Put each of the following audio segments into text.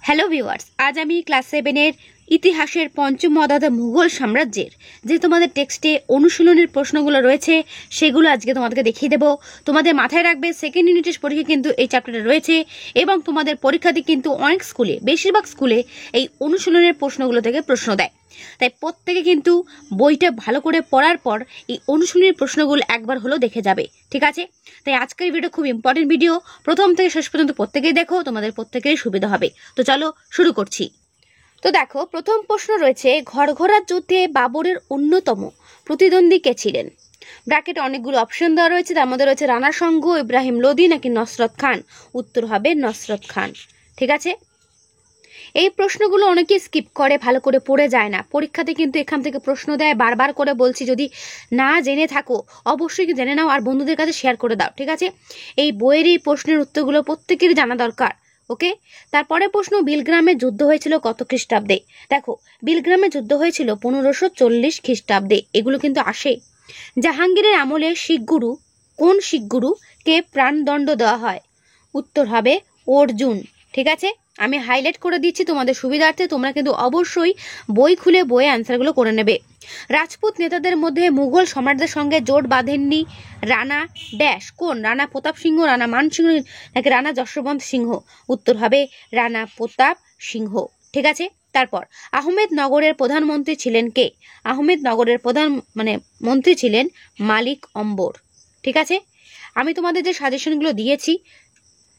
Hello viewers, আজ আমি class 7-এর ইতিহাসের পঞ্চম অধ্যায় মুঘল সাম্রাজ্যের যে তোমাদের টেক্সটে অনুশীলনের প্রশ্নগুলো রয়েছে সেগুলো আজকে তোমাদেরকে দেখিয়ে দেবো। তোমাদের মাথায় রাখবে সেকেন্ড ইউনিটের পরীক্ষা কিন্তু এই চ্যাপ্টারটা রয়েছে এবং তোমাদের পরীক্ষাতে কিন্তু অনেক স্কুলে, বেশিরভাগ স্কুলে এই অনুশীলনের প্রশ্নগুলো থেকে প্রশ্ন দেয়। তাই প্রত্যেকে কিন্তু বইটা ভালো করে পড়ার পর এই অনুশীলনের প্রশ্নগুলো একবার হলেও দেখে যাবে, ঠিক আছে? তাই আজকের ভিডিও খুব ইম্পর্টেন্ট ভিডিও, প্রথম থেকে শেষ পর্যন্ত প্রত্যেকেই দেখো, তোমাদের প্রত্যেকেরই সুবিধা হবে। তো চলো শুরু করছি। তো দেখো, প্রথম প্রশ্ন রয়েছে, ঘরঘরার যুদ্ধে বাবরের অন্যতম প্রতিদ্বন্দ্বী কে ছিলেন? ব্র্যাকেটে অনেকগুলো অপশন দেওয়া রয়েছে, তার মধ্যে রয়েছে রানা সঙ্গ, ইব্রাহিম লোদি নাকি নসরত খান। উত্তর হবে নসরত খান, ঠিক আছে? এই প্রশ্নগুলো অনেকে স্কিপ করে, ভালো করে পড়ে যায় না। পরীক্ষাতে কিন্তু এখান থেকে প্রশ্ন দেয়, বারবার করে বলছি, যদি না জেনে থাকো অবশ্যই জেনে নাও আর বন্ধুদের কাছে শেয়ার করে দাও, ঠিক আছে? এই বইয়ের এই প্রশ্নের উত্তরগুলো প্রত্যেকেরই জানা দরকার, ওকে? তারপরে প্রশ্ন, বিলগ্রামে যুদ্ধ হয়েছিল কত খ্রিস্টাব্দে? দেখো, বিলগ্রামে যুদ্ধ হয়েছিল 1540 খ্রিস্টাব্দে। এগুলো কিন্তু আসে। জাহাঙ্গীরের আমলে শিখগুরু, কোন শিখগুরুকে প্রাণদণ্ড দেওয়া হয়? উত্তর হবে অর্জুন, ঠিক আছে? আমি হাইলাইট করে দিচ্ছি তোমাদের সুবিধার্থে, তোমরা কিন্তু অবশ্যই বই খুলে বইয়ে অ্যান্সারগুলো করে নেবে। রাজপুত নেতাদের মধ্যে মুঘল সম্রাটদের সঙ্গে জোট বাঁধেননি রানা ড্যাশ কোন? রানা প্রতাপ সিংহ, রানা মান সিংহ নাকি রানা যশবন্ত সিংহ? উত্তর হবে রানা প্রতাপ সিংহ, ঠিক আছে? তারপর, আহমেদনগরের প্রধানমন্ত্রী ছিলেন কে? আহমেদনগরের মন্ত্রী ছিলেন মালিক অম্বর, ঠিক আছে? আমি তোমাদের যে সাজেশনগুলো দিয়েছি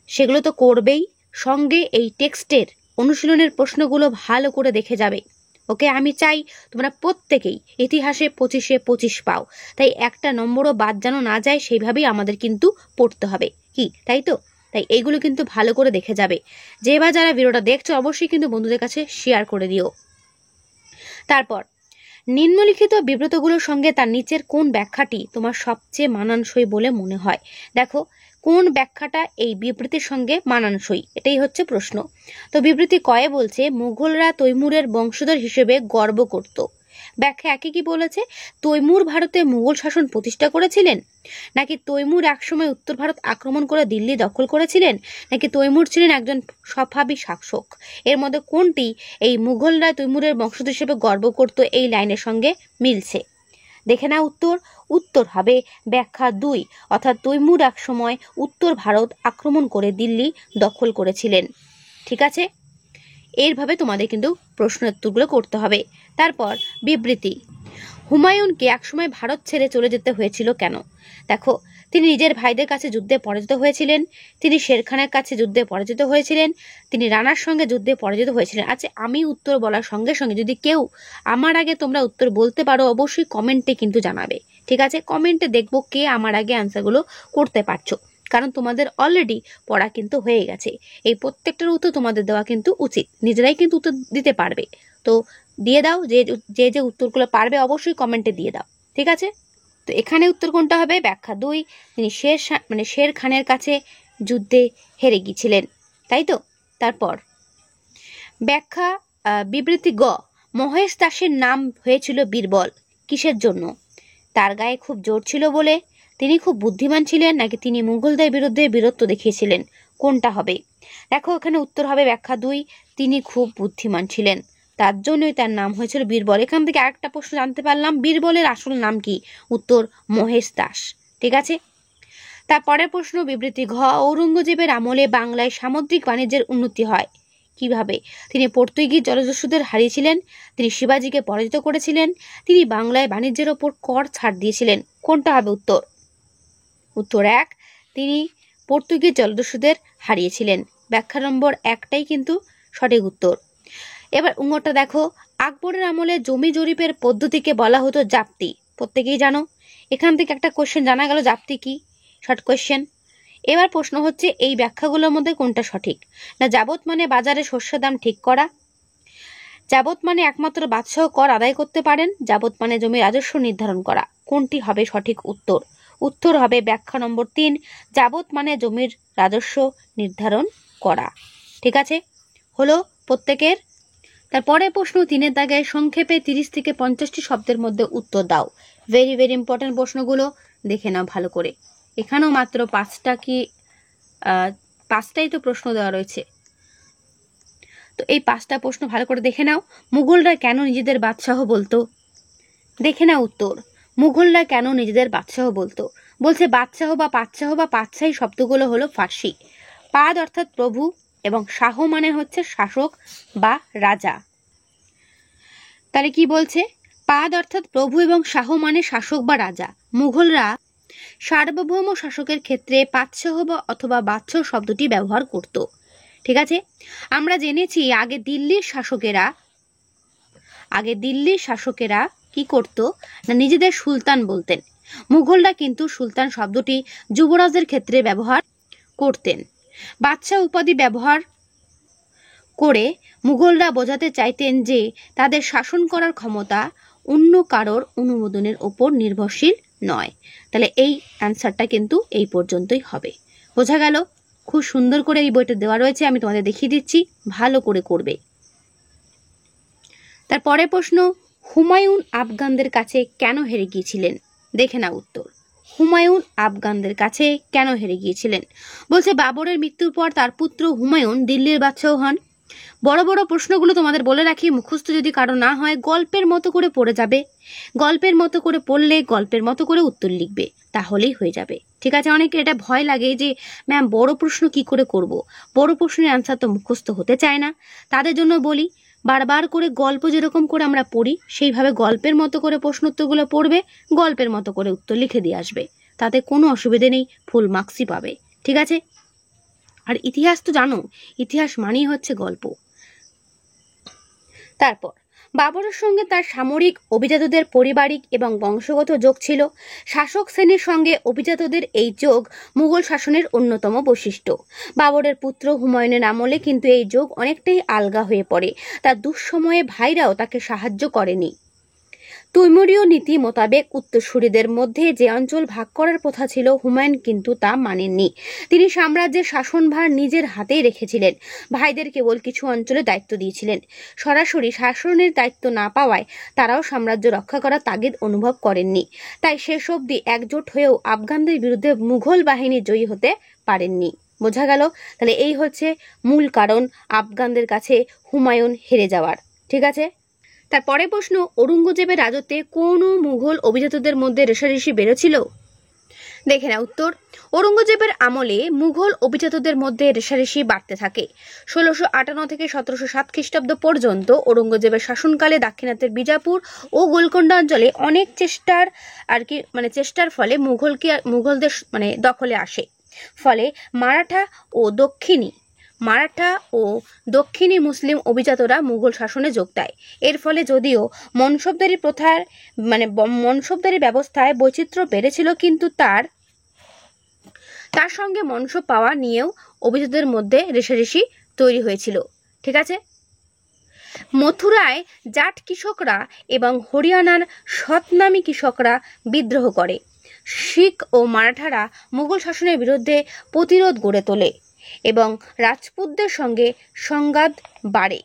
সেগুলো তো করবেই, সঙ্গে এই টেক্সটের অনুশীলনের প্রশ্নগুলো ভালো করে দেখে যাবে, ওকে? আমি চাই তোমরা প্রত্যেকেই ইতিহাসে 25-এ 25 পাও, তাই একটা নম্বরও বাদ যেন না যায়, সেইভাবেই আমাদের কিন্তু পড়তে হবে, কি তাই তো? তাই এইগুলো কিন্তু ভালো করে দেখে যাবে। যেবার যারা ভিডিওটা দেখছো অবশ্যই কিন্তু বন্ধুদের কাছে শেয়ার করে দিও। তারপর, নিম্নলিখিত বিব্রতগুলোর সঙ্গে তার নিচের কোন ব্যাখ্যাটি তোমার সবচেয়ে মানানসই বলে মনে হয়? দেখো, কোন ব্যাখ্যাটা এই বিবৃতির সঙ্গে মানানসই, এটাই হচ্ছে প্রশ্ন। তো বিবৃতি কয়ে বলছে, মুঘলরা তৈমুরের বংশধর হিসেবে গর্ব করত। ব্যাখ্যা একে কি বলেছে? তৈমুর ভারতে মুঘল শাসন প্রতিষ্ঠা করেছিলেন, নাকি তৈমুর একসময় উত্তর ভারত আক্রমণ করে দিল্লি দখল করেছিলেন, নাকি তৈমুর ছিলেন একজন সফাবী শাসক? এর মধ্যে কোনটি এই মুঘলরা তৈমুরের বংশধর হিসেবে গর্ব করত এই লাইনের সঙ্গে মিলছে? দেখে না উত্তর। উত্তর হবে ব্যাখ্যা 2, অর্থাৎ তৈমুর একসময় উত্তর ভারত আক্রমণ করে দিল্লি দখল করেছিলেন, ঠিক আছে? এইভাবে তোমাদের কিন্তু প্রশ্ন উত্তরগুলো করতে হবে। তারপর বিবৃতি, হুমায়ুনকে একসময় ভারত ছেড়ে চলে যেতে হয়েছিল কেন? দেখো, তিনি নিজের ভাইদের কাছে যুদ্ধে পরাজিত হয়েছিলেন, তিনি শের খানের কাছে যুদ্ধে পরাজিত হয়েছিলেন, তিনি রানার সঙ্গে যুদ্ধে পরাজিত হয়েছিলেন। আচ্ছা, আমি উত্তর বলার সঙ্গে সঙ্গে যদি কেউ আমার আগে তোমরা উত্তর বলতে পারো অবশ্যই কমেন্টে কিন্তু জানাবে, ঠিক আছে? কমেন্টে দেখবো কে আমার আগে অ্যান্সারগুলো করতে পারছো, কারণ তোমাদের অলরেডি পড়া কিন্তু হয়ে গেছে। এই প্রত্যেকটার উত্তর তোমাদের দেওয়া কিন্তু উচিত, নিজেরাই কিন্তু উত্তর দিতে পারবে। তো দিয়ে দাও, যে যে উত্তরগুলো পারবে অবশ্যই কমেন্টে দিয়ে দাও, ঠিক আছে? তো এখানে উত্তর কোনটা হবে? ব্যাখ্যা 2, তিনি শের খানের কাছে যুদ্ধে হেরে গিয়েছিলেন, তাই তো? তারপর ব্যাখ্যা, বিবৃতি গ, মহেশ দাসের নাম হয়েছিল বীরবল, কিসের জন্য? তার গায়ে খুব জোর ছিল বলে, তিনি খুব বুদ্ধিমান ছিলেন, নাকি তিনি মুঘলদের বিরুদ্ধে বীরত্ব দেখিয়েছিলেন? কোনটা হবে? দেখো, এখানে উত্তর হবে ব্যাখ্যা 2, তিনি খুব বুদ্ধিমান ছিলেন, তার জন্যই তার নাম হয়েছিল বীরবল। এখান থেকে আরেকটা প্রশ্ন জানতে পারলাম, বীরবলের আসল নাম কি? উত্তর মহেশ দাস, ঠিক আছে? তারপরের প্রশ্ন বিবৃতি ঘ, ঔরঙ্গজেবের আমলে বাংলায় সামুদ্রিক বাণিজ্যের উন্নতি হয় কিভাবে? তিনি পর্তুগিজ জলদস্যুদের হারিয়েছিলেন, তিনি শিবাজিকে পরাজিত করেছিলেন, তিনি বাংলায় বাণিজ্যের ওপর কর ছাড় দিয়েছিলেন। কোনটা হবে উত্তর? উত্তর 1, তিনি পর্তুগিজ জলদস্যুদের হারিয়েছিলেন। ব্যাখ্যা নম্বর 1টাই কিন্তু সঠিক উত্তর। এবার উঙ্গটা দেখো, আকবরের আমলে জমি জরিপের পদ্ধতিকে বলা হতো জাপ্তি, প্রত্যেকেই জানো। এখান থেকে একটা কোশ্চেন জানা গেল, জাপ্তি কি? Short question. এবার প্রশ্ন হচ্ছে, এই ব্যাখ্যাগুলোর মধ্যে কোনটা সঠিক? না যাবত মানে বাজারে শস্যের দাম ঠিক করা, যাবত মানে একমাত্র বাদশাহ কর আদায় করতে পারেন, যাবত মানে জমির রাজস্ব নির্ধারণ করা। কোনটি হবে সঠিক উত্তর? উত্তর হবে ব্যাখ্যা নম্বর 3, যাবত মানে জমির রাজস্ব নির্ধারণ করা, ঠিক আছে? হলো প্রত্যেকের। তারপরে প্রশ্ন 3-এর দাগে সংক্ষেপে 30 থেকে 50টি শব্দের মধ্যে উত্তর দাও। ভেরি ভেরি ইম্পর্টেন্ট প্রশ্নগুলো, দেখে নাও ভালো করে। এখানেও মাত্র 5টাই তো প্রশ্ন দেওয়া রয়েছে। তো এই 5টা প্রশ্ন ভালো করে দেখে নাও। মুঘলরা কেন নিজেদের বাদশাহ বলতো? দেখে নাও উত্তর। মুঘলরা কেন নিজেদের বাদশাহ বলতো? বলছে বাদশাহ বা পাতশাহী শব্দগুলো হলো ফার্সি। পাদ অর্থাৎ প্রভু এবং শাহ মানে হচ্ছে শাসক বা রাজা। তাহলে কি বলছে? পাদ অর্থাৎ প্রভু এবং শাহ মানে শাসক বা রাজা। মুঘলরা সার্বভৌম শাসকের ক্ষেত্রে পাতশাহ বা অথবা বাদশাহ শব্দটি ব্যবহার করত। ঠিক আছে, আমরা জেনেছি আগে দিল্লির শাসকেরা কি করত না নিজেদের সুলতান বলতেন। মুঘলরা কিন্তু সুলতান শব্দটি যুবরাজের ক্ষেত্রে ব্যবহার করতেন। বাদশাহ উপাধি ব্যবহার করে মুঘলরা বোঝাতে চাইতেন যে তাদের শাসন করার ক্ষমতা অন্য কারোর অনুমোদনের ওপর নির্ভরশীল নয়। তাহলে এই অ্যান্সারটা কিন্তু এই পর্যন্তই হবে। বোঝা গেল? খুব সুন্দর করে এই বইটা দেওয়া রয়েছে, আমি তোমাদের দেখিয়ে দিচ্ছি, ভালো করে করবে। তারপরে প্রশ্ন, হুমায়ুন আফগানদের কাছে কেন হেরে গিয়েছিলেন? দেখে নাও উত্তর। হুমায়ুন আফগানদের কাছে কেন হেরে গিয়েছিলেন? বলছে বাবরের মৃত্যুর পর তার পুত্র হুমায়ুন দিল্লির বাদশাহ হন। বড় বড় প্রশ্নগুলো তোমাদের বলে রাখি, মুখস্থ যদি কারো না হয় গল্পের মতো করে পড়ে যাবে। গল্পের মতো করে পড়লে গল্পের মতো করে উত্তর লিখবে, তাহলেই হয়ে যাবে। ঠিক আছে, অনেকে এটা ভয় লাগে যে ম্যাম বড় প্রশ্ন কি করে করব, বড় প্রশ্নের আনসার তো মুখস্থ হতে চায় না। তাদের জন্য বলি, বারবার করে গল্প যেরকম করে আমরা পড়ি সেইভাবে গল্পের মতো করে প্রশ্ন উত্তরগুলো পড়বে, গল্পের মতো করে উত্তর লিখে দিয়ে আসবে, তাতে কোনো অসুবিধে নেই, ফুল মার্কসই পাবে। ঠিক আছে, আর ইতিহাস তো জানো, ইতিহাস মানেই হচ্ছে গল্প। তারপর বাবরের সঙ্গে তার সামরিক অভিজাতদের পারিবারিক এবং বংশগত যোগ ছিল। শাসক শ্রেণীর সঙ্গে অভিজাতদের এই যোগ মুঘল শাসনের অন্যতম বৈশিষ্ট্য। বাবরের পুত্র হুমায়ুনের আমলে কিন্তু এই যোগ অনেকটাই আলগা হয়ে পড়ে। তার দুঃসময়ে ভাইরাও তাকে সাহায্য করেনি। তৈমুরীয় নীতি মোতাবেক উত্তরসূরিদের মধ্যে যে অঞ্চল ভাগ করার প্রথা ছিল, হুমায়ুন কিন্তু তা মানেননি। তিনি সাম্রাজ্যের শাসনভার নিজের হাতেই রেখেছিলেন। ভাইদের কেবল কিছু অঞ্চলে দায়িত্ব দিয়েছিলেন। সরাসরি শাসনের দায়িত্ব না পাওয়ায় তারাও সাম্রাজ্য রক্ষা করার তাগিদ অনুভব করেননি। তাই শেষ অবধি একজোট হয়েও আফগানদের বিরুদ্ধে মুঘল বাহিনী জয়ী হতে পারেননি। বোঝা গেল? তাহলে এই হচ্ছে মূল কারণ আফগানদের কাছে হুমায়ুন হেরে যাওয়ার। ঠিক আছে, তারপরে প্রশ্ন, ঔরঙ্গজেবের রাজত্বে কোন মুঘল অভিজাতদের মধ্যে রেষারেষি বেড়েছিল? দেখে না উত্তর। ঔরঙ্গজেবের আমলে মুঘল অভিজাতদের মধ্যে রেষারেষি বাড়তে থাকে। 1658 থেকে 1707 খ্রিস্টাব্দ পর্যন্ত ঔরঙ্গজেবের শাসনকালে দাক্ষিণাত্যের বিজাপুর ও গোলকোন্ডা অঞ্চলে অনেক চেষ্টার ফলে মুঘলদের দখলে আসে। ফলে মারাঠা ও দক্ষিণী মুসলিম অভিজাতরা মুঘল শাসনে যোগ দেয়। এর ফলে যদিও মনসবদারি ব্যবস্থায় বৈচিত্র্য বেড়েছিল, কিন্তু তার সঙ্গে মনসব পাওয়া নিয়েও অভিজাতদের মধ্যে রেষারেষি তৈরি হয়েছিল। ঠিক আছে, মথুরায় জাট কৃষকরা এবং হরিয়ানার সতনামী কৃষকরা বিদ্রোহ করে। শিখ ও মারাঠারা মুঘল শাসনের বিরুদ্ধে প্রতিরোধ গড়ে তোলে এবং রাজপুতদের সঙ্গে সংঘাত বাড়ে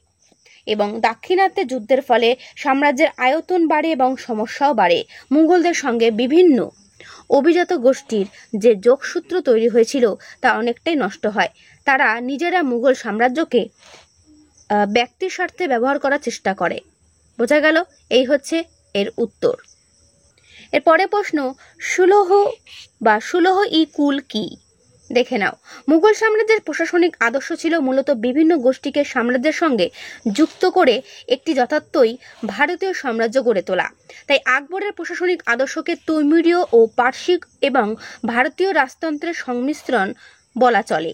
এবং দাক্ষিণাত্যে যুদ্ধের ফলে সাম্রাজ্যের আয়তন বাড়ে এবং সমস্যাও বাড়ে। মুঘলদের সঙ্গে বিভিন্ন অভিজাত গোষ্ঠীর যে যোগসূত্র তৈরি হয়েছিল তা অনেকটাই নষ্ট হয়। তারা নিজেরা মুঘল সাম্রাজ্যকে ব্যক্তির স্বার্থে ব্যবহার করার চেষ্টা করে। বোঝা গেল? এই হচ্ছে এর উত্তর। এরপরে প্রশ্ন, সুলহ-ই কুল কি? দেখে নাও। মুঘল সাম্রাজ্যের প্রশাসনিক আদর্শ ছিল মূলত বিভিন্ন গোষ্ঠীকে সাম্রাজ্যের সঙ্গে যুক্ত করে একটি যথার্থই ভারতীয় সাম্রাজ্য গড়ে তোলা। তাই আকবরের প্রশাসনিক আদর্শকে তৈমুরীয় ও পার্সিক এবং ভারতীয় রাজতন্ত্রের সংমিশ্রণ বলা চলে।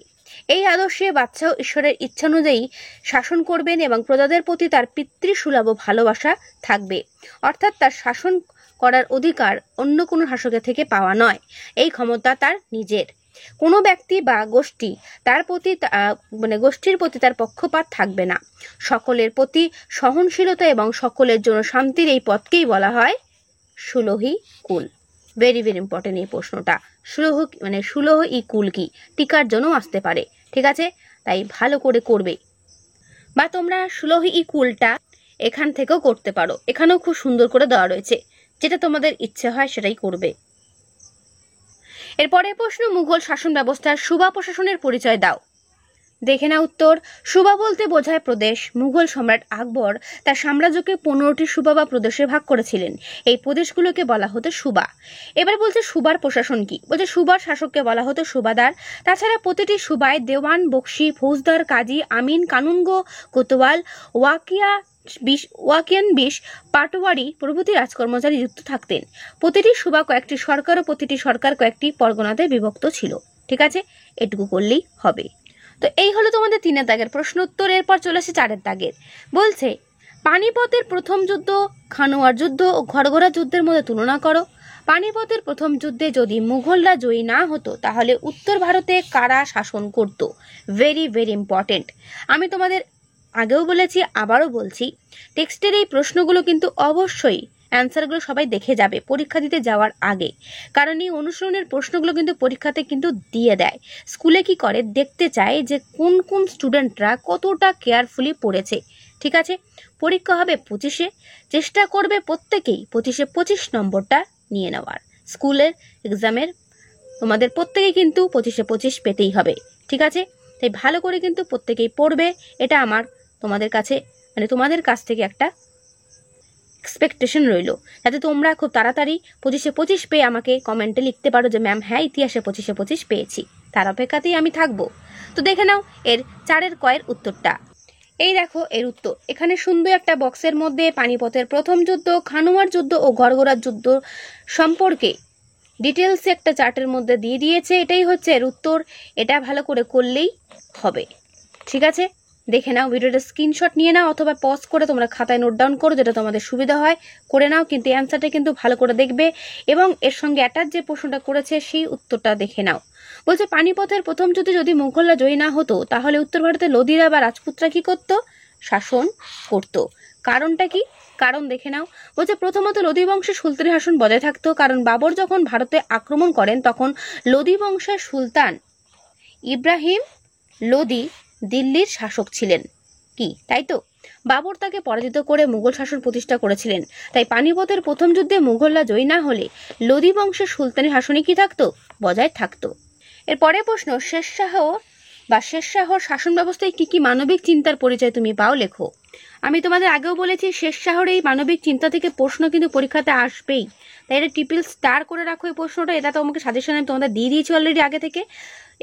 এই আদর্শে বাদশাহ ঈশ্বরের ইচ্ছানুযায়ী শাসন করবেন এবং প্রজাদের প্রতি তার পিতৃসুলভ ভালোবাসা থাকবে, অর্থাৎ তার শাসন করার অধিকার অন্য কোনো শাসকের থেকে পাওয়া নয়। এই ক্ষমতা তার নিজের। কোনো ব্যক্তি বা গোষ্ঠীর প্রতি তার পক্ষপাত থাকবে না। সকলের প্রতি সহনশীলতা এবং সকলের জন্য শান্তির এই পথকেই বলা হয় সুলহ-ই কুল। ভেরি ভেরি ইম্পর্টেন্ট এই প্রশ্নটা। সুলহ-ই কুল কি? টিকার জন্য আসতে পারে। ঠিক আছে, তাই ভালো করে করবে। বা তোমরা সুলহ-ই কুলটা এখান থেকেও করতে পারো, এখানেও খুব সুন্দর করে দেওয়া রয়েছে, যেটা তোমাদের ইচ্ছে হয় সেটাই করবে। এরপরে প্রশ্ন, মুঘল শাসন ব্যবস্থার সুবা প্রশাসনের পরিচয় দাও। দেখে না উত্তর। সুবা বলতে বোঝায় প্রদেশ। মুঘল সম্রাট আকবর তার সাম্রাজ্যকে 15টি সুবা বা প্রদেশে ভাগ করেছিলেন। এই প্রদেশগুলোকে বলা হতো সুবা। এবার বলছে সুবার প্রশাসন কি, বলছে সুবার শাসককে বলা হতো সুবাদার। তাছাড়া প্রতিটি সুবায় দেওয়ান, বক্সি, ফৌজদার, কাজী, আমিন, কানুনগো, কোতোয়াল, ওয়াকিয়ান বিশ, পাটোয়ারি প্রভৃতি রাজকর্মচারী যুক্ত থাকতেন। প্রতিটি সুবা কয়েকটি সরকার ও প্রতিটি সরকার কয়েকটি পরগনাতে বিভক্ত ছিল। ঠিক আছে, এটুকু করলেই হবে। তো এই হলো তোমাদের 3 দাগের প্রশ্ন উত্তর। এরপর চলে আসে 4 দাগের। বলছে পানিপথের প্রথম যুদ্ধ, খানোয়ার যুদ্ধ ও ঘরঘরা যুদ্ধের মধ্যে তুলনা করো। পানিপথের প্রথম যুদ্ধে যদি মুঘলরা জয়ী না হতো তাহলে উত্তর ভারতে কারা শাসন করত? Very very important. আমি তোমাদের আগেও বলেছি, আবারও বলছি, টেক্সটের এই প্রশ্নগুলো কিন্তু অবশ্যই অ্যান্সারগুলো সবাই দেখে যাবে পরীক্ষা দিতে যাওয়ার আগে, কারণ এই অনুসরণের প্রশ্নগুলো কিন্তু পরীক্ষাতে কিন্তু দিয়ে দেয়। স্কুলে কি করে দেখতে চায় যে কোন কোন স্টুডেন্টরা কতটা কেয়ারফুলি পড়েছে। ঠিক আছে, পরীক্ষা হবে 25-এ। চেষ্টা করবে প্রত্যেকেই 25-এ 25 নম্বরটা নিয়ে নেওয়ার। স্কুলের এক্সামের তোমাদের প্রত্যেকেই কিন্তু 25-এ 25 পেতেই হবে। ঠিক আছে, তাই ভালো করে কিন্তু প্রত্যেকেই পড়বে। এটা আমার তোমাদের কাছে তোমাদের কাছ থেকে একটা এক্সপেকটেশন রইল, যাতে তোমরা খুব তাড়াতাড়ি 25-এ 25 পেয়ে আমাকে কমেন্টে লিখতে পারো যে ম্যাম হ্যাঁ ইতিহাসে 25-এ 25 পেয়েছি। তার অপেক্ষাতেই আমি থাকবো। তো দেখে নাও এর 4-এর কয়ের উত্তরটা। এই দেখো এর উত্তর। এখানে সুন্দর একটা বক্সের মধ্যে পানিপথের প্রথম যুদ্ধ, খানোয়ার যুদ্ধ ও ঘরঘরার যুদ্ধ সম্পর্কে ডিটেলসে একটা চার্টের মধ্যে দিয়ে দিয়েছে। এটাই হচ্ছে এর উত্তর। এটা ভালো করে করলেই হবে। ঠিক আছে, দেখে নাও, ভিডিওটা স্ক্রিনশট নিয়ে নাও অথবা পজ করে তোমরা খাতায় নোট ডাউন করো, যেটা তোমাদের সুবিধা হয় করে নাও। কিন্তু অ্যান্সারটা কিন্তু ভালো করে দেখবে এবং এর সঙ্গে অ্যাটাচ যে প্রশ্নটা করেছে সেই উত্তরটা দেখে নাও। বলছে পানিপথের প্রথম যুদ্ধে যদি মুঘলরা জয়ী না হতো তাহলে উত্তর ভারতে লোদিরা বা রাজপুতরা কি করত? শাসন করত। কারণটা কি? কারণ দেখে নাও। বলছে প্রথমত লোদি বংশের সুলতানি শাসন বজায় থাকতো, কারণ বাবর যখন ভারতে আক্রমণ করেন তখন লোদি বংশের সুলতান ইব্রাহিম লোদি দিল্লির শাসক ছিলেন। কি তাই তো? বাবর তাকে পরাজিত করে মুঘল শাসন প্রতিষ্ঠা করেছিলেন। তাই পানিপথের প্রথম যুদ্ধে মুঘলরা জয়ী না হলে লোদি বংশের সুলতানি শাসনে কি থাকতো? বজায় থাকতো। এর পরের প্রশ্ন, শেরশাহর শাসন ব্যবস্থায় কি কি মানবিক চিন্তার পরিচয় তুমি পাও, লেখো। আমি তোমাদের আগেও বলেছি শেরশাহর এই মানবিক চিন্তা থেকে প্রশ্ন কিন্তু পরীক্ষাতে আসবেই, তাই এটা ট্রিপল স্টার করে রাখো এই প্রশ্নটা। এটা তো আমাকে সাজেশন আমি তোমাদের দিয়ে দিয়েছি অলরেডি আগে থেকে,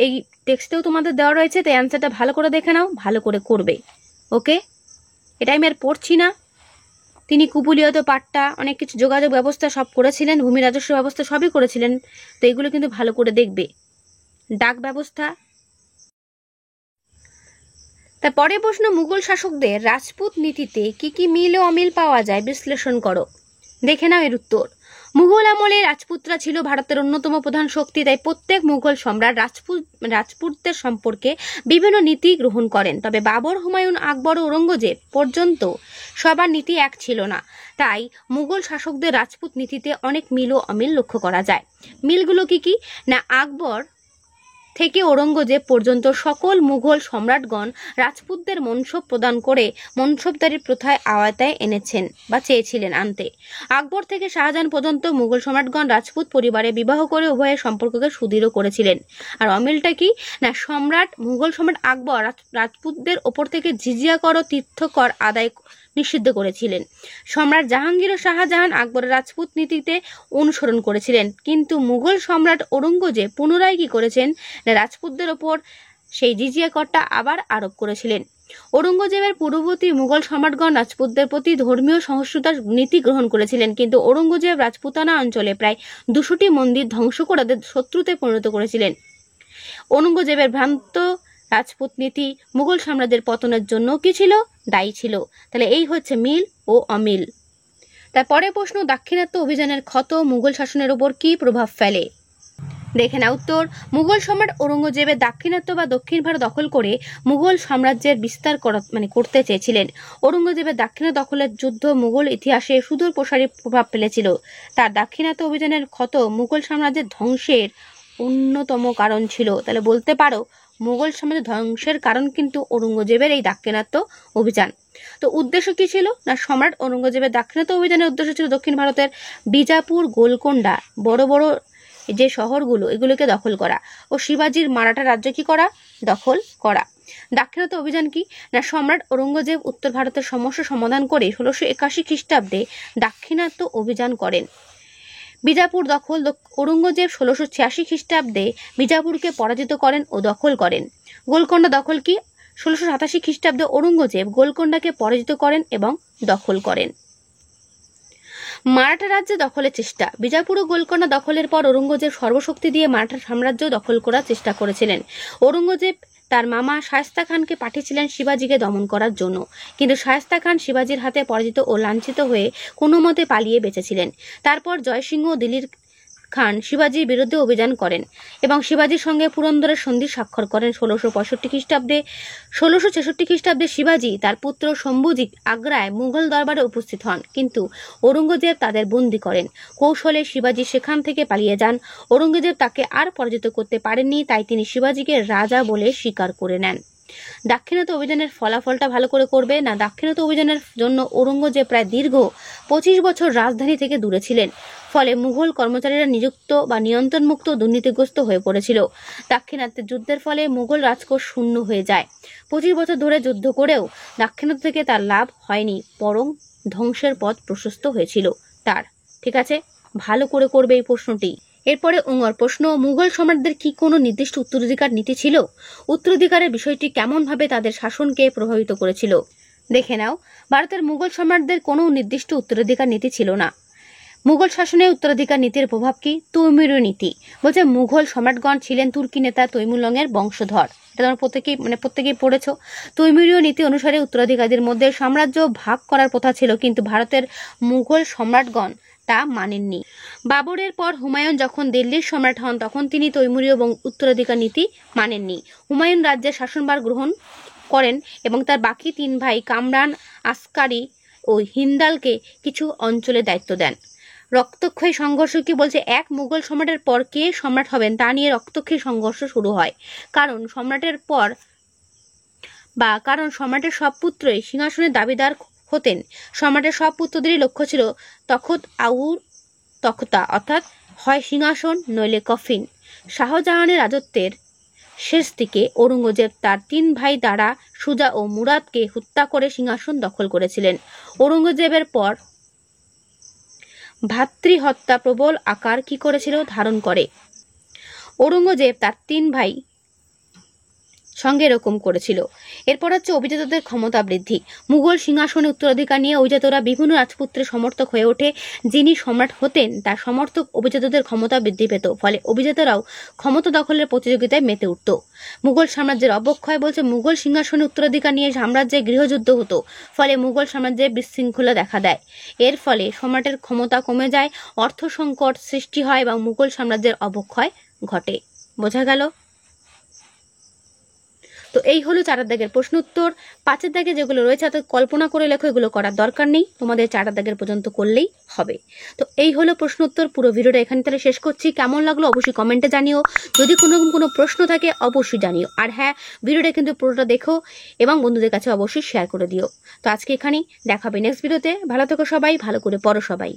এই টেক্সটেও তোমাদের দেওয়া রয়েছে। তাই অ্যান্সারটা ভালো করে দেখে নাও, ভালো করে করবে। ওকে, এটা আমি আর পড়ছি না। তিনি কুবুলিয়ত পাট্টা অনেক কিছু যোগাযোগ ব্যবস্থা সব করেছিলেন, ভূমি রাজস্ব ব্যবস্থা সবই করেছিলেন। তো এগুলো কিন্তু ভালো করে দেখবে। ডাক ব্যবস্থা। তারপরে প্রশ্ন, মুঘল শাসকদের রাজপুত নীতিতে কি কি মিল ও অমিল পাওয়া যায় বিশ্লেষণ করো। দেখে নাও এর উত্তর। মুঘল আমলে রাজপুতরা ছিল ভারতের অন্যতম প্রধান শক্তি, তাই প্রত্যেক মুঘল সম্রাট রাজপুতদের সম্পর্কে বিভিন্ন নীতি গ্রহণ করেন। তবে বাবর, হুমায়ুন, আকবর ও ঔরঙ্গজেব পর্যন্ত সবার নীতি এক ছিল না। তাই মুঘল শাসকদের রাজপুত নীতিতে অনেক মিল ও অমিল লক্ষ্য করা যায়। মিলগুলো কি কি না, আকবর থেকে ঔরঙ্গজেব পর্যন্ত সকল মুঘল সম্রাটগণ রাজপুতদের মনসব প্রদান করে মনসবদারি প্রথায় আওতায় এনেছেন বা চেয়েছিলেন আনতে। আকবর থেকে শাহজাহান পর্যন্ত মুঘল সম্রাটগণ রাজপুত পরিবারে বিবাহ করে উভয়ের সম্পর্ককে সুদৃঢ় করেছিলেন। আর অমিলটা কি না, মুঘল সম্রাট আকবর রাজপুতদের ওপর থেকে জিজিয়া কর ও তীর্থকর আদায় নিষিদ্ধ করেছিলেন। সম্রাট জাহাঙ্গীর ও শাহজাহান আকবরের রাজপুত নীতিতে অনুসরণ করেছিলেন, কিন্তু মুঘল সম্রাট ঔরঙ্গজেব পুনরায় কি করেছেন না, রাজপুতদের ওপর সেই জিজিয়া করটা আবার আরোপ করেছিলেন। ঔরঙ্গজেবের পূর্ববর্তী মুঘল সম্রাটগণ রাজপুতদের প্রতি ধর্মীয় সহিষ্ণুতার নীতি গ্রহণ করেছিলেন, কিন্তু ঔরঙ্গজেব রাজপুতানা অঞ্চলে প্রায় 200টি মন্দির ধ্বংস করে তাদের শত্রুতে পরিণত করেছিলেন। ঔরঙ্গজেবের ভ্রান্ত রাজপুত নীতি মুঘল সাম্রাজ্যের পতনের জন্য কি ছিল? দায়ী ছিল। তাহলে এই হচ্ছে মিল ও অমিল। তারপরে প্রশ্ন, দাক্ষিণাত্য অভিযানের ক্ষত মুঘল শাসনের উপর কি প্রভাব ফেলে? দেখে না উত্তর। মুঘল সম্রাট ঔরঙ্গজেবের দাক্ষিণাত্য বা দক্ষিণ ভারত দখল করে মুঘল সাম্রাজ্যের বিস্তার করতে চেয়েছিলেন। ঔরঙ্গজেবের দাক্ষিণাত্য দখলের যুদ্ধ মুঘল ইতিহাসে সুদূর প্রসারী প্রভাব ফেলেছিল। তার দাক্ষিণাত্য অভিযানের ক্ষত মুঘল সাম্রাজ্যের ধ্বংসের অন্যতম কারণ ছিল। তাহলে বলতে পারো মুঘল সাম্রাজ্যের ধ্বংসের কারণ কিন্তু ঔরঙ্গজেবের এই দাক্ষিণাত্য অভিযান। তো উদ্দেশ্য কি ছিল না, সম্রাট ঔরঙ্গজেবের দাক্ষিণাত্য অভিযানের উদ্দেশ্য ছিল দক্ষিণ ভারতের বিজাপুর, গোলকোন্ডা বড় বড় যে শহরগুলো এগুলোকে দখল করা ও শিবাজির মারাঠা রাজ্য কি করা? দখল করা। দাক্ষিণাত্য অভিযান কি? না, সম্রাট ঔরঙ্গজেব উত্তর ভারতের সমস্যা সমাধান করে 1681 খ্রিস্টাব্দে দাক্ষিণাত্য অভিযান করেন। বিজাপুর দখল, ঔরঙ্গজেব 1686 খ্রিস্টাব্দে বিজাপুরকে পরাজিত করেন ও দখল করেন। গোলকোন্ডা দখল কি? 1687 খ্রিস্টাব্দে ঔরঙ্গজেব গোলকোন্ডাকে পরাজিত করেন এবং দখল করেন। মারাঠা রাজ্য দখলের চেষ্টা। বিজাপুর ও গোলকোন্ডা দখলের পর ঔরঙ্গজেব সর্বশক্তি দিয়ে মারাঠা সাম্রাজ্য দখল করার চেষ্টা করেছিলেন। ঔরঙ্গজেব তার মামা শায়েস্তা খানকে পাঠিয়েছিলেন শিবাজিকে দমন করার জন্য, কিন্তু শায়েস্তা খান শিবাজির হাতে পরাজিত ও লাঞ্ছিত হয়ে কোনো মতে পালিয়ে বেঁচেছিলেন। তারপর জয়সিংহ দিল্লির খান শিবাজির বিরুদ্ধে অভিযান করেন এবং শিবাজির সঙ্গে পুরন্দরের সন্ধি স্বাক্ষর করেন 1665 খ্রিস্টাব্দে। 1666 খ্রিস্টাব্দে শিবাজি তার পুত্র শম্ভুজি আগ্রায় মুঘল দরবারে উপস্থিত হন, কিন্তু ঔরঙ্গজেব তাদের বন্দী করেন। কৌশলে শিবাজি সেখান থেকে পালিয়ে যান। ঔরঙ্গজেব তাকে আর পরাজিত করতে পারেননি, তাই তিনি শিবাজিকে রাজা বলে স্বীকার করে নেন। দাক্ষিণাত্য অভিযানের ফলাফলটা ভালো করে করবে। না, দাক্ষিণাত্য অভিযানের জন্য ঔরঙ্গজেব প্রায় দীর্ঘ 25 বছর রাজধানী থেকে দূরে ছিলেন, ফলে মুঘল কর্মচারীরা নিযুক্ত বা নিয়ন্ত্রণমুক্ত দুর্নীতিগ্রস্ত হয়ে পড়েছিল। দাক্ষিণাত্যের যুদ্ধের ফলে মুঘল রাজকোষ শূন্য হয়ে যায়। 25 বছর ধরে যুদ্ধ করেও দাক্ষিণাত্য থেকে তার লাভ হয়নি, বরং ধ্বংসের পথ প্রশস্ত হয়েছিল তার। ঠিক আছে, ভালো করে করবে এই প্রশ্নটি। এরপরে প্রশ্ন, মুঘল সম্রাটদের কি কোনো নির্দিষ্ট উত্তরাধিকার নীতি ছিল? উত্তরাধিকারের বিষয়টি কেমনভাবে তাদের শাসনকে প্রভাবিত করেছিল দেখে নাও। ভারতের মুঘল সম্রাটদের কোনো নির্দিষ্ট উত্তরাধিকার নীতি ছিল না। মুঘল শাসনে উত্তরাধিকার নীতির প্রভাব কি? তৈমুরীয় নীতি। বলছে মুঘল সম্রাটগণ ছিলেন তুর্কি নেতা তৈমুরলঙের বংশধর। এটা তোমরা প্রত্যেকেই পড়েছ। তৈমুরীয় নীতি অনুসারে উত্তরাধিকারীদের মধ্যে সাম্রাজ্য ভাগ করার প্রথা ছিল, কিন্তু ভারতের মুঘল সম্রাটগণ তা মানেননি। বাবরের পর হুমায়ুন যখন দিল্লির সম্রাট হন, তখন তিনি তৈমুরীয় এবং উত্তরাধিকার নীতি মানেননি। হুমায়ুন রাজ্যের শাসনভার গ্রহণ করেন এবং তার বাকি 3 ভাই কামরান, আসকারি ও হিন্দালকে কিছু অঞ্চলের দায়িত্ব দেন। রক্তক্ষয়ী সংঘর্ষ কি? বলছে এক মুঘল সম্রাটের পর কে সম্রাট হবেন তা নিয়ে রক্তক্ষয়ী সংঘর্ষ শুরু হয়, কারণ সম্রাটের সব পুত্রই সিংহাসনের দাবিদার হতেন। সম্রাটের সব পুত্রদেরই লক্ষ্য ছিল তখত আউর তখতা, অর্থাৎ হয় সিংহাসন নইলে কফিন। শাহজাহানের রাজত্বের শেষ দিকে ঔরঙ্গজেব তার 3 ভাই দ্বারা সুজা ও মুরাদকে হত্যা করে সিংহাসন দখল করেছিলেন। ঔরঙ্গজেবের পর ভাতৃহত্যা প্রবল আকার কি করেছিল? ধারণ করে। ঔরঙ্গজেব তার 3 ভাই সঙ্গে এরকম করেছিল। এরপর হচ্ছে অভিজাতদের ক্ষমতা বৃদ্ধি। মুঘল সিংহাসনে উত্তরাধিকার নিয়ে অভিজাতরা বিভিন্ন রাজপুত্রের সমর্থক হয়ে ওঠে। যিনি সম্রাট হতেন তার সমর্থক অভিজাতদের ক্ষমতা বৃদ্ধি পেত, ফলে অভিজাতরাও ক্ষমতা দখলের প্রতিযোগিতায় মেতে উঠত। মুঘল সাম্রাজ্যের অবক্ষয়। বলছে মুঘল সিংহাসনে উত্তরাধিকার নিয়ে সাম্রাজ্যে গৃহযুদ্ধ হতো, ফলে মুঘল সাম্রাজ্যে বিশৃঙ্খলা দেখা দেয়। এর ফলে সম্রাটের ক্ষমতা কমে যায়, অর্থ সংকট সৃষ্টি হয় এবং মুঘল সাম্রাজ্যের অবক্ষয় ঘটে। বোঝা গেল? তো এই হলো 4 দাগের প্রশ্ন উত্তর। 5 দাগে যেগুলো রয়েছে অর্থাৎ কল্পনা করে লেখো, এগুলো করার দরকার নেই, তোমাদের 4 দাগের পর্যন্ত করলেই হবে। তো এই হলো প্রশ্ন উত্তর। পুরো ভিডিওটা এখানে তাহলে শেষ করছি। কেমন লাগলো অবশ্যই কমেন্টে জানিও। যদি কোনো প্রশ্ন থাকে অবশ্যই জানিও। আর হ্যাঁ, ভিডিওটা কিন্তু পুরোটা দেখো এবং বন্ধুদের কাছে অবশ্যই শেয়ার করে দিও। তো আজকে এখানেই, দেখাবে নেক্সট ভিডিওতে। ভালো থেকো সবাই, ভালো করে পড়ো সবাই।